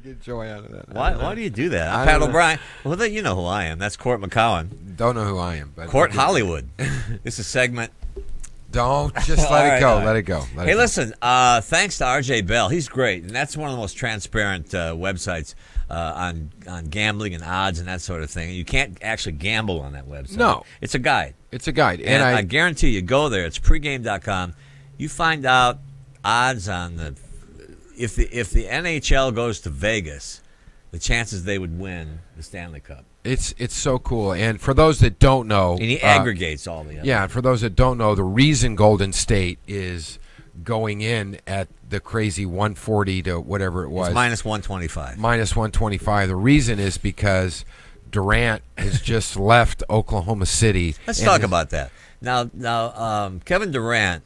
get joy out of that. Why do you do that? I'm I Pat don't know. O'Brien. Well, then you know who I am. That's Court McCowan. Don't know who I am, but Court Hollywood. This is a segment. Don't just let All it right, go. all right. Let it go. Let it Hey, go. listen, thanks to RJ Bell. He's great, and that's one of the most transparent websites on gambling and odds and that sort of thing. You can't actually gamble on that website. No. It's a guide. It's a guide, And I guarantee you go there. It's pregame.com. You find out odds on the if the NHL goes to Vegas, the chances they would win the Stanley Cup. It's so cool. And for those that don't know, And he aggregates all the evidence. yeah. And for those that don't know, the reason Golden State is going in at the crazy 140 to whatever it was, It's minus 125. minus 125. The reason is because Durant has just left Oklahoma City. Let's and talk is- about that. Now, Kevin Durant,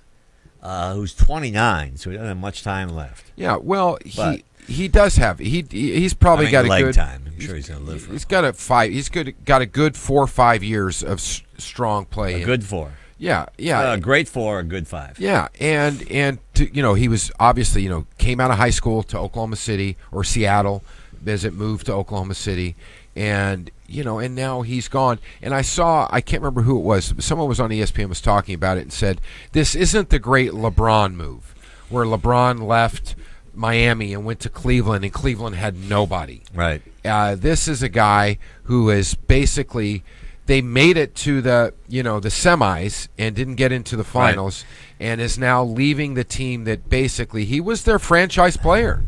who's 29, so he doesn't have much time left. Yeah, well, But- he does have he's probably got a leg good time. I'm sure he's going to live for He's got a 5. He's got a good 4 or 5 years of strong play. a good 4. Yeah, yeah. A great 4, a good 5. Yeah, and he was obviously came out of high school to Oklahoma City or Seattle, as it moved to Oklahoma City, and and now he's gone. And I can't remember who it was. Someone was on ESPN was talking about it and said this isn't the great LeBron move, where LeBron left Miami and went to Cleveland, and Cleveland had nobody. Right. This is a guy who is basically. They made it to the the semis and didn't get into the finals, and is now leaving the team that basically he was their franchise player.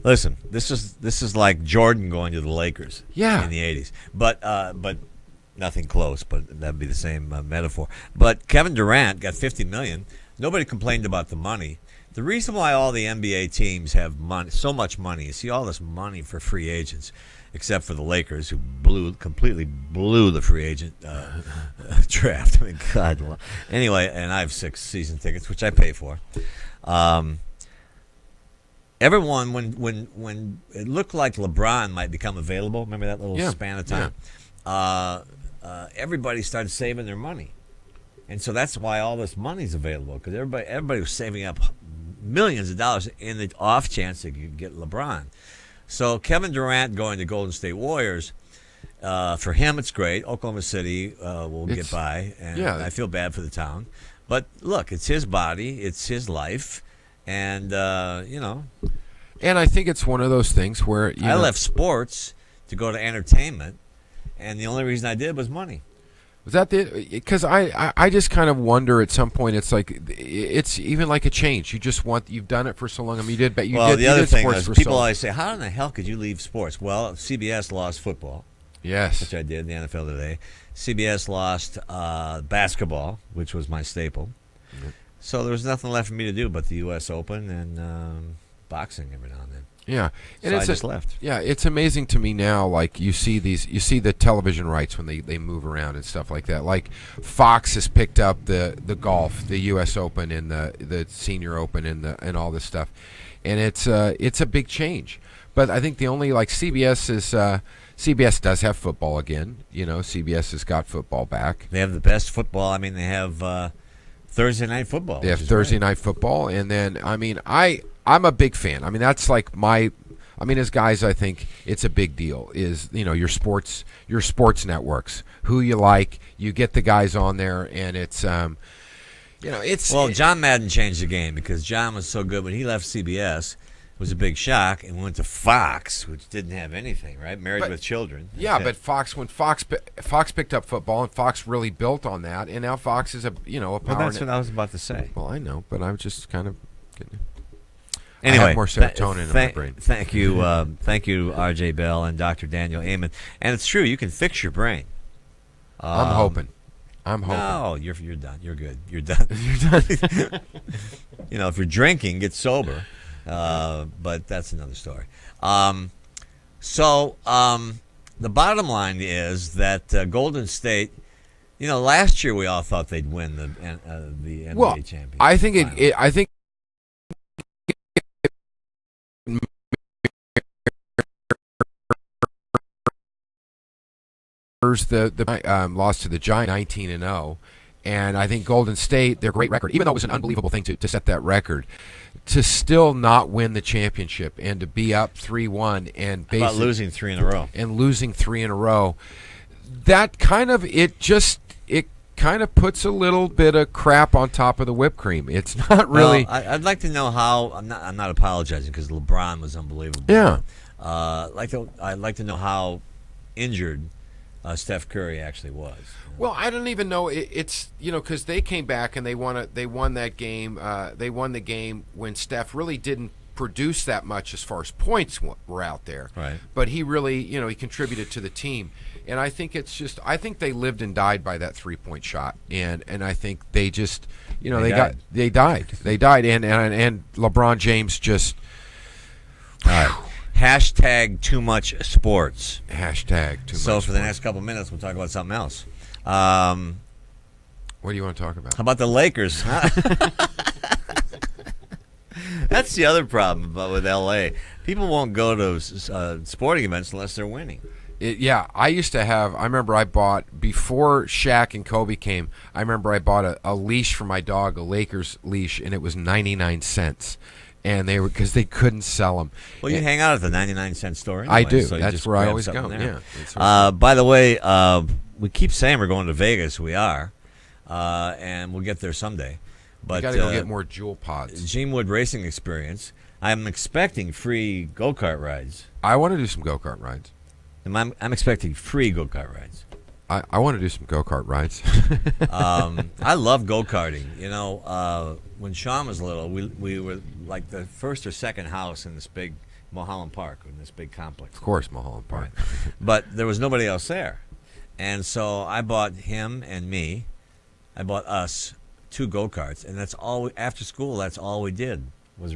Listen, this is like Jordan going to the Lakers. Yeah. In the 80s, but nothing close. But that'd be the same metaphor. But Kevin Durant got $50 million. Nobody complained about the money. The reason why all the NBA teams have so much money, you see all this money for free agents, except for the Lakers, who completely blew the free agent draft. I mean, God. Anyway, and I have 6 season tickets, which I pay for. Everyone, when it looked like LeBron might become available, remember that little span of time? Everybody started saving their money. And so that's why all this money's available, because everybody was saving up millions of dollars in the off chance they could get LeBron. So Kevin Durant going to Golden State Warriors, for him it's great. Oklahoma City will get by, and I feel bad for the town. But look, it's his body, it's his life, and And I think it's one of those things where I left sports to go to entertainment, and the only reason I did was money. Was that because I just kind of wonder at some point it's like it's even like a change. You've done it for so long. I mean, you did, but you did. The other thing sports is for people so long. always say, "How in the hell could you leave sports?" Well, CBS lost football, Yes, which I did in the NFL today. CBS lost basketball, which was my staple. Mm-hmm. So there was nothing left for me to do but the U.S. Open and boxing every now and then. yeah, and So I just left. Yeah, it's amazing to me now. Like you see the television rights when they move around and stuff like that. Like Fox has picked up the golf, the U.S. Open, and the Senior Open, and all this stuff, and it's a big change. But I think the only CBS does have football again. CBS has got football back. They have the best football. I mean, they have Thursday night football. They have Thursday night football, and then I'm a big fan. I mean, that's like as guys, I think it's a big deal. Is your sports networks, who you like, you get the guys on there, and it's John Madden changed the game because John was so good when he left CBS. It was a big shock, and went to Fox, which didn't have anything, right? Married with Children. Yeah, but Fox picked up football, and Fox really built on that, and now Fox is a power. Well, that's what I was about to say. Well, I know, but I'm just kind of getting. Anyway, I have more serotonin in my brain. Thank you, R.J. Bell and Dr. Daniel Amen. And it's true, you can fix your brain. I'm hoping. No, you're done. You're good. You're done. You're done. If you're drinking, get sober. But that's another story. So the bottom line is that Golden State. Last year we all thought they'd win the NBA championship. I think I think. The lost to the Giants 19-0, And I think Golden State, their great record, even though it was an unbelievable thing to set that record, to still not win the championship and to be up 3-1 and About losing 3 in a row. and losing 3 in a row, that kind of kind of puts a little bit of crap on top of the whipped cream. It's not really. Well, I'd like to know how. I'm not apologizing because LeBron was unbelievable. Yeah. I'd like to know how injured Steph Curry actually was. Well, I don't even know. It's because they came back and they won that game. They won the game when Steph really didn't produce that much as far as points were out there. Right. But he really, he contributed to the team. And I think I think they lived and died by that 3-point shot. And I think they just, they died. And LeBron James just. All right. Hashtag too much sports. Hashtag too much. So for the next couple minutes, we'll talk about something else. What do you want to talk about? How about the Lakers? That's the other problem with L.A. People won't go to sporting events unless they're winning. I used to have. I remember I bought before Shaq and Kobe came. I remember I bought a leash for my dog, a Lakers leash, and it was 99 cents. And they were because they couldn't sell them. Well, you hang out at the 99-cent store. Anyway, I do. So That's where I always go. There. Yeah. By the way, we keep saying we're going to Vegas. We are, and we'll get there someday. But we got to go get more Jewel pods. Gene Wood Racing Experience. I'm expecting free go-kart rides. I want to do some go-kart rides. I'm expecting free go-kart rides. I want to do some go-kart rides. I love go-karting. When Sean was little, we were like the first or second house in this big Mulholland Park, in this big complex. Of course, Mulholland Park. Right. But there was nobody else there. And so I bought him and me. I bought us 2 go-karts. And that's all after school, that's all we did was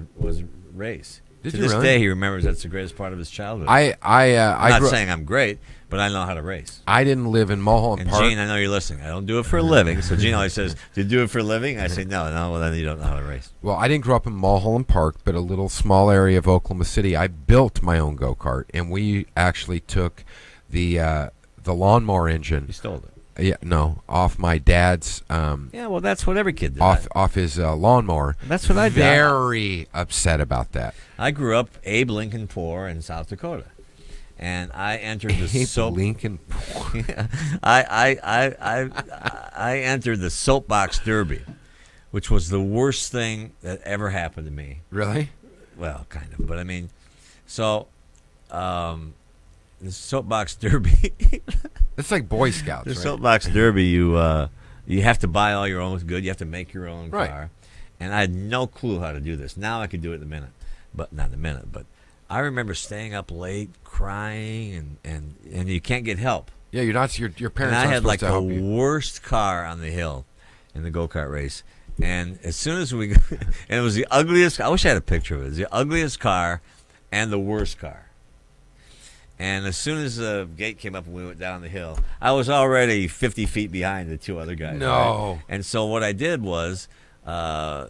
race. Did to you this really? day, he remembers that's the greatest part of his childhood. I'm not saying I'm great, but I know how to race. I didn't live in Mulholland And Park. Gene, I know you're listening. I don't do it for a living. So Gene always says, "Do you do it for a living?" I say, "No, well then you don't know how to race." Well, I didn't grow up in Mulholland Park, but a little small area of Oklahoma City. I built my own go-kart, and we actually took the lawnmower engine. You stole it. Yeah, no, off my dad's. Yeah, well, that's what every kid did. Off his lawnmower. That's what I did. Very upset about that. I grew up Abe Lincoln Poor in South Dakota, and I entered the Lincoln. I entered the soapbox derby, which was the worst thing that ever happened to me. Really? Well, kind of, but I mean, so the soapbox derby. It's like Boy Scouts, The right? soapbox derby, you have to buy all your own good. You have to make your own Right. car, and I had no clue how to do this. Now I can do it in a minute, but not in a minute. But I remember staying up late, crying, and you can't get help. Yeah, you're not. Your parents. And I aren't had like supposed the to help you. worst car on the hill in the go-kart race. And as soon as and it was the ugliest. I wish I had a picture of it. It was the ugliest car and the worst car. And as soon as the gate came up and we went down the hill, I was already 50 feet behind the 2 other guys. No. Right? And so what I did was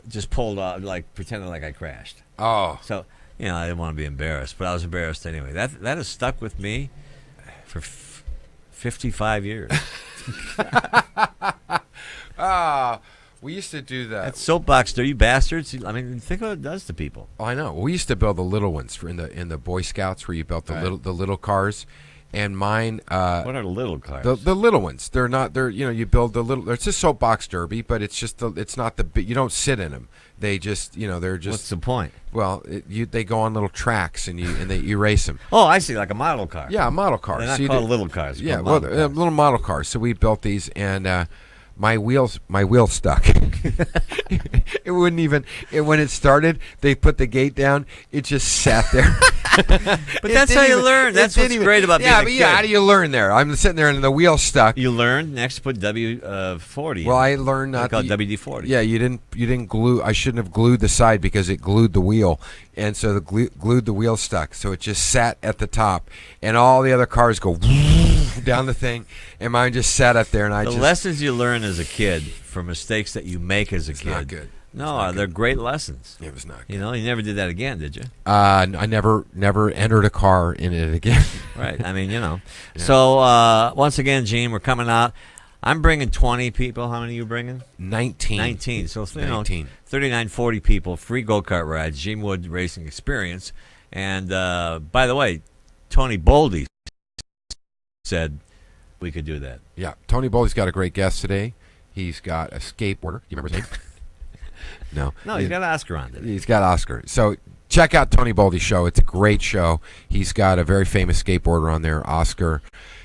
just pulled off, like pretended like I crashed. Oh. So, I didn't want to be embarrassed, but I was embarrassed anyway. That has stuck with me for 55 years. We used to do that. That soapbox, you bastards. I mean, think what it does to people. Oh, I know. We used to build the little ones in the Boy Scouts, where you built the Right. little cars, and mine. What are little cars? The little ones. They're not. They're you build the little. It's a soapbox derby, but it's just it's not the. You don't sit in them. They just they're just. What's the point? Well, they go on little tracks and you race them. Oh, I see, like a model car. Yeah, model cars. They're not So you called do- little cars. They're Yeah, called well, model cars. little model cars. So we built these, and my wheel stuck. It wouldn't even. When it started, they put the gate down. It just sat there. But that's how you learn. That's what's great about being a kid. How do you learn there? I'm sitting there and the wheel stuck. You learned next to put W40. Well, I learned not called to. WD-40. Yeah, you didn't glue. I shouldn't have glued the side because it glued the wheel, and so the glued the wheel stuck. So it just sat at the top, and all the other cars go down the thing, and mine just sat up there. And The lessons you learn as a kid from mistakes that you make as a kid. not good. No, they're great lessons. It was not good. You never did that again, did you? I never entered a car in it again. Right. I mean, So once again, Gene, we're coming out. I'm bringing 20 people. How many are you bringing? 19. 19. So, 19. 39, 40 people, free go-kart rides, Gene Wood Racing Experience. And, by the way, Tony Boldy said we could do that. Yeah, Tony Boldy's got a great guest today. He's got a skateboarder. Do you remember his name? No. No, he's got Oscar on today. He's got Oscar. So check out Tony Boldy's show. It's a great show. He's got a very famous skateboarder on there, Oscar,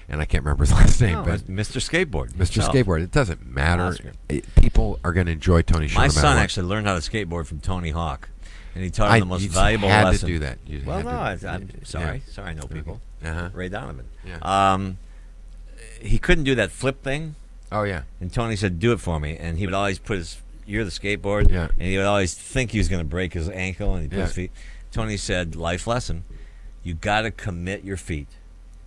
and I can't remember his last name, but Mr. Skateboard. Mr. himself. Skateboard. It doesn't matter. Oscar. People are going to enjoy Tony's show. My no matter son what. actually learned how to skateboard from Tony Hawk, and he taught him the most you valuable had lesson. to do that. You Well, had no, to- I'm sorry. Sorry, I know people. Uh-huh. Ray Donovan. Yeah. He couldn't do that flip thing, Oh yeah. and Tony said, "Do it for me." And he would always put his ear to the skateboard, Yeah. and he would always think he was going to break his ankle, and he put his Yeah. feet. Tony said, "Life lesson: you got to commit your feet."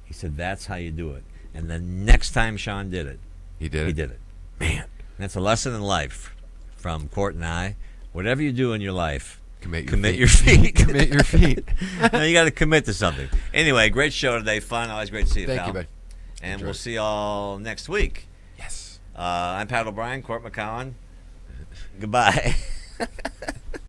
He said, "That's how you do it." And the next time Sean did it, He did it. he did it. Man, And that's a lesson in life from Court and I. Whatever you do in your life, commit your commit feet. your feet. Commit your feet. No, you got to commit to something. Anyway, great show today. Fun. Always great to see you, Thank pal. you, bud. And Enjoy. we'll see y'all next week. Yes. I'm Pat O'Brien, Court McCowan. Goodbye.